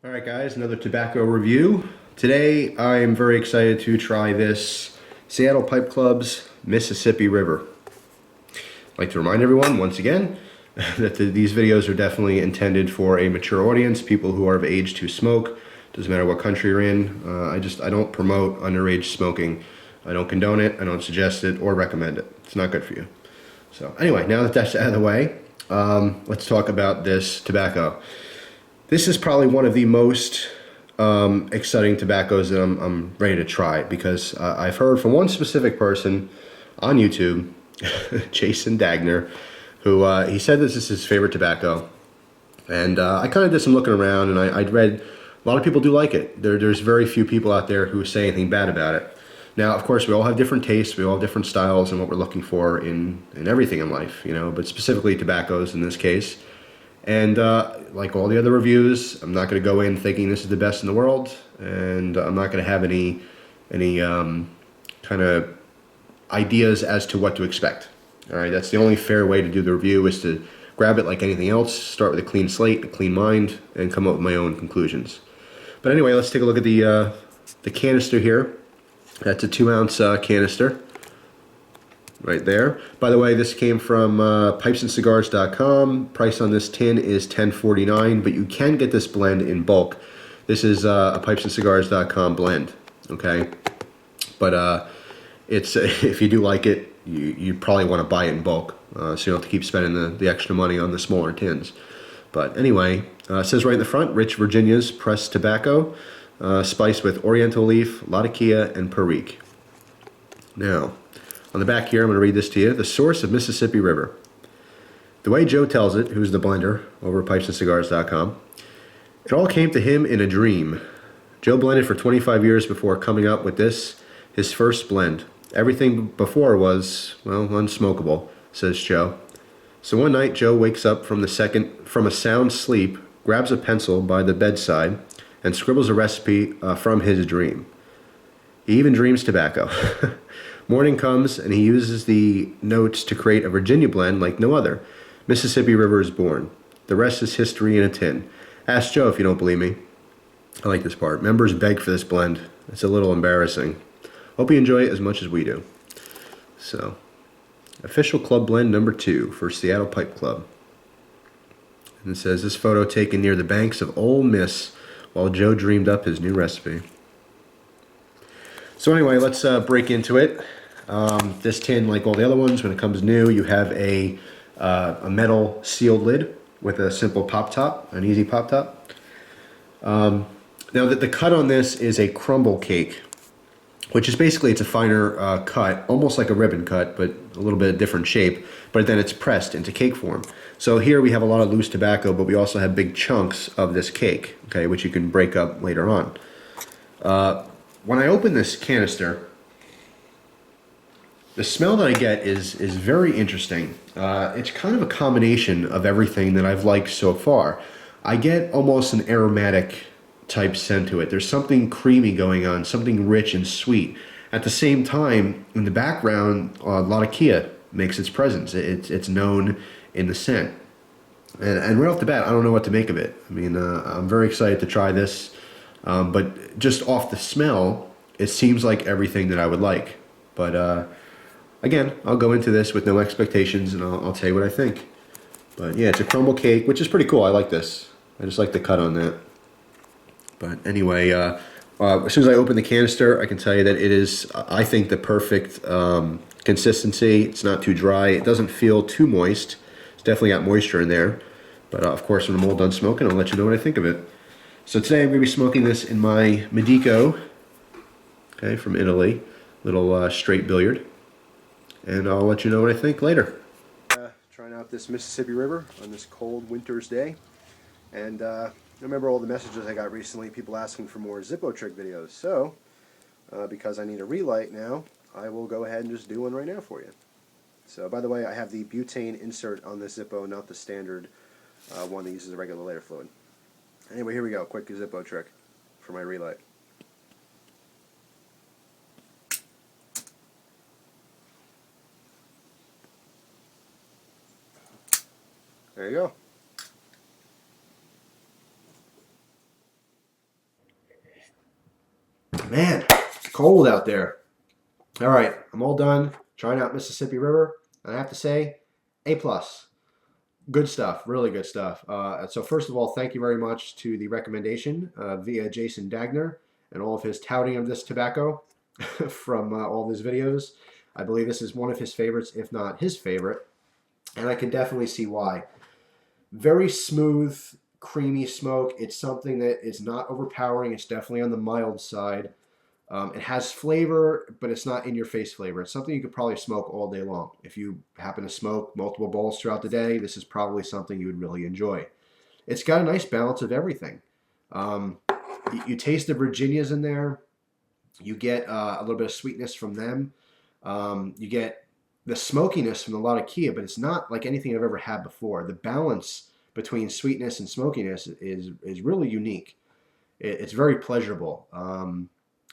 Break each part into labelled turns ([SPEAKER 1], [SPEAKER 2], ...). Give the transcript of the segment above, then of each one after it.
[SPEAKER 1] Alright guys, another tobacco review. Today I am very excited to try this Seattle Pipe Club's Mississippi River. I'd like to remind everyone once again that these videos are definitely intended for a mature audience, people who are of age to smoke. Doesn't matter what country you're in. I don't promote underage smoking. I don't condone it, I don't suggest it or recommend it. It's not good for you. So anyway, now that that's out of the way, let's talk about this tobacco. This is probably one of the most exciting tobaccos that I'm ready to try because I've heard from one specific person on YouTube, Jason Dagner, who he said this is his favorite tobacco. And I kind of did some looking around, and I'd read a lot of people do like it. There's very few people out there who say anything bad about it. Now, of course, we all have different tastes, we all have different styles and what we're looking for in everything in life, you know, but specifically tobaccos in this case. And like all the other reviews, I'm not going to go in thinking this is the best in the world, and I'm not going to have any kind of ideas as to what to expect. All right, that's the only fair way to do the review, is to grab it like anything else, start with a clean slate, a clean mind, and come up with my own conclusions. But anyway, let's take a look at the canister here. That's a 2-ounce canister. Right there. By the way, this came from pipesandcigars.com. Price on this tin is $10.49, but you can get this blend in bulk. This is a pipesandcigars.com blend, okay? But it's if you do like it, you probably want to buy it in bulk, so you don't have to keep spending the extra money on the smaller tins. But anyway, it says right in the front, Rich Virginia's pressed tobacco, spiced with Oriental leaf, Latakia, and Perique. Now, on the back here, I'm going to read this to you. The source of Mississippi River. The way Joe tells it, who's the blender over at pipesandcigars.com, it all came to him in a dream. Joe blended for 25 years before coming up with this, his first blend. Everything before was, well, unsmokable, says Joe. So one night, Joe wakes up from a sound sleep, grabs a pencil by the bedside, and scribbles a recipe from his dream. He even dreams tobacco. Morning comes, and he uses the notes to create a Virginia blend like no other. Mississippi River is born. The rest is history in a tin. Ask Joe if you don't believe me. I like this part. Members beg for this blend. It's a little embarrassing. Hope you enjoy it as much as we do. So, official club blend number 2 for Seattle Pipe Club. And it says, this photo taken near the banks of Ole Miss while Joe dreamed up his new recipe. So anyway, let's break into it. This tin, like all the other ones, when it comes new, you have a metal sealed lid with a simple pop top, an easy pop top. Now the cut on this is a crumble cake, which is basically, it's a finer cut, almost like a ribbon cut, but a little bit different shape, but then it's pressed into cake form. So here we have a lot of loose tobacco, but we also have big chunks of this cake, okay, which you can break up later on. When I open this canister, the smell that I get is very interesting. It's kind of a combination of everything that I've liked so far. I get almost an aromatic type scent to it. There's something creamy going on, something rich and sweet. At the same time, in the background, Latakia makes its presence. It's known in the scent. And right off the bat, I don't know what to make of it. I mean, I'm very excited to try this. But just off the smell, it seems like everything that I would like. But again, I'll go into this with no expectations, and I'll tell you what I think. But yeah, it's a crumble cake, which is pretty cool. I like this. I just like the cut on that. But anyway, as soon as I open the canister, I can tell you that it is, I think, the perfect consistency. It's not too dry. It doesn't feel too moist. It's definitely got moisture in there. But of course, when I'm all done smoking, I'll let you know what I think of it. So today I'm going to be smoking this in my Medico, okay, from Italy, little straight billiard, and I'll let you know what I think later. Trying out this Mississippi River on this cold winter's day, and I remember all the messages I got recently, people asking for more Zippo trick videos, so because I need a relight now, I will go ahead and just do one right now for you. So by the way, I have the butane insert on this Zippo, not the standard one that uses a regular lighter fluid. Anyway, here we go. Quick Zippo trick for my relight. There you go. Man, it's cold out there. All right, I'm all done trying out Mississippi River. And I have to say, A plus. Good stuff, really good stuff. So first of all, thank you very much to the recommendation via Jason Dagner and all of his touting of this tobacco from all of his videos. I believe this is one of his favorites, if not his favorite, and I can definitely see why. Very smooth, creamy smoke. It's something that is not overpowering. It's definitely on the mild side. It has flavor, but it's not in-your-face flavor. It's something you could probably smoke all day long. If you happen to smoke multiple bowls throughout the day, this is probably something you would really enjoy. It's got a nice balance of everything. Um, you taste the Virginias in there. You get a little bit of sweetness from them. You get the smokiness from the Latakia, but it's not like anything I've ever had before. The balance between sweetness and smokiness is really unique. It's very pleasurable.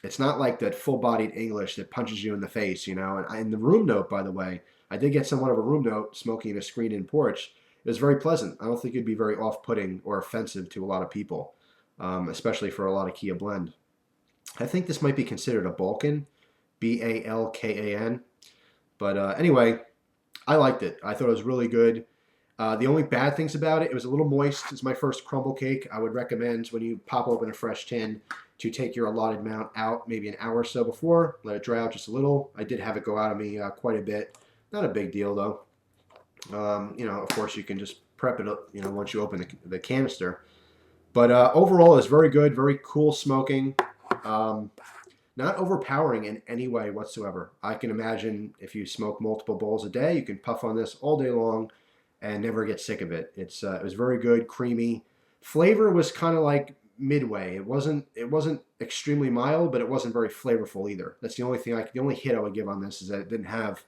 [SPEAKER 1] It's not like that full-bodied English that punches you in the face, you know. And the room note, by the way, I did get somewhat of a room note smoking in a screened-in porch. It was very pleasant. I don't think it'd be very off-putting or offensive to a lot of people, especially for a Latakia blend. I think this might be considered a Balkan, Balkan. But anyway, I liked it. I thought it was really good. The only bad things about it, it was a little moist. It's my first crumble cake. I would recommend when you pop open a fresh tin to take your allotted amount out maybe an hour or so before. Let it dry out just a little. I did have it go out of me quite a bit. Not a big deal though. You know, of course you can just prep it up, you know, once you open the canister. But overall, it's very good, very cool smoking. Not overpowering in any way whatsoever. I can imagine if you smoke multiple bowls a day, you can puff on this all day long and never get sick of it. It was very good, creamy. Flavor was kind of like midway. It wasn't extremely mild, but it wasn't very flavorful either. That's the only thing. The only hit I would give on this is that it didn't have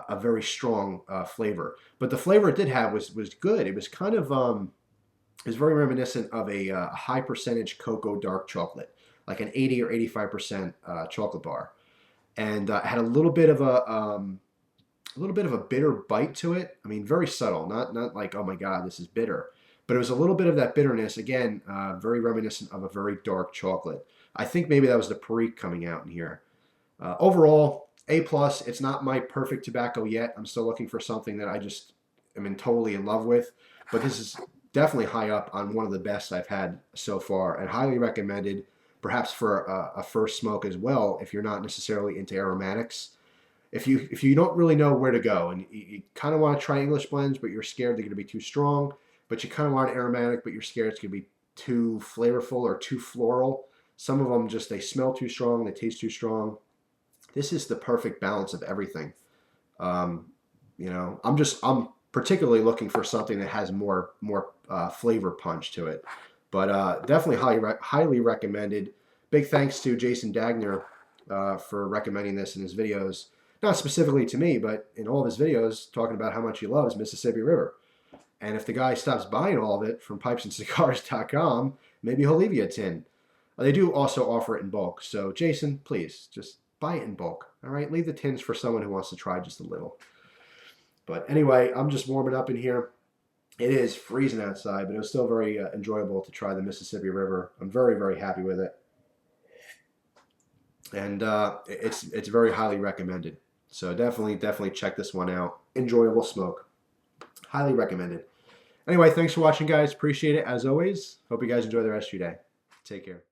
[SPEAKER 1] a very strong flavor. But the flavor it did have was good. It was kind of it was very reminiscent of a high percentage cocoa dark chocolate, like an 80 or 85% chocolate bar, and it had a little bit of a bitter bite to it. I mean, very subtle, not like, oh my God, this is bitter. But it was a little bit of that bitterness, again, very reminiscent of a very dark chocolate. I think maybe that was the Perique coming out in here. Overall, A+. It's not my perfect tobacco yet. I'm still looking for something that I just am totally in love with. But this is definitely high up on one of the best I've had so far, and highly recommended, perhaps for a first smoke as well, if you're not necessarily into aromatics. If you don't really know where to go and you kind of want to try English blends, but you're scared they're going to be too strong, but you kind of want an aromatic, but you're scared it's going to be too flavorful or too floral. Some of them just, they smell too strong, they taste too strong. This is the perfect balance of everything. You know, I'm particularly looking for something that has more flavor punch to it. But definitely highly recommended. Big thanks to Jason Dagner for recommending this in his videos. Not specifically to me, but in all of his videos, talking about how much he loves Mississippi River. And if the guy stops buying all of it from pipesandcigars.com, maybe he'll leave you a tin. They do also offer it in bulk. So Jason, please, just buy it in bulk. All right, leave the tins for someone who wants to try just a little. But anyway, I'm just warming up in here. It is freezing outside, but it was still very enjoyable to try the Mississippi River. I'm very, very happy with it. And it's very highly recommended. So definitely check this one out. Enjoyable smoke. Highly recommended. Anyway, thanks for watching, guys. Appreciate it as always. Hope you guys enjoy the rest of your day. Take care.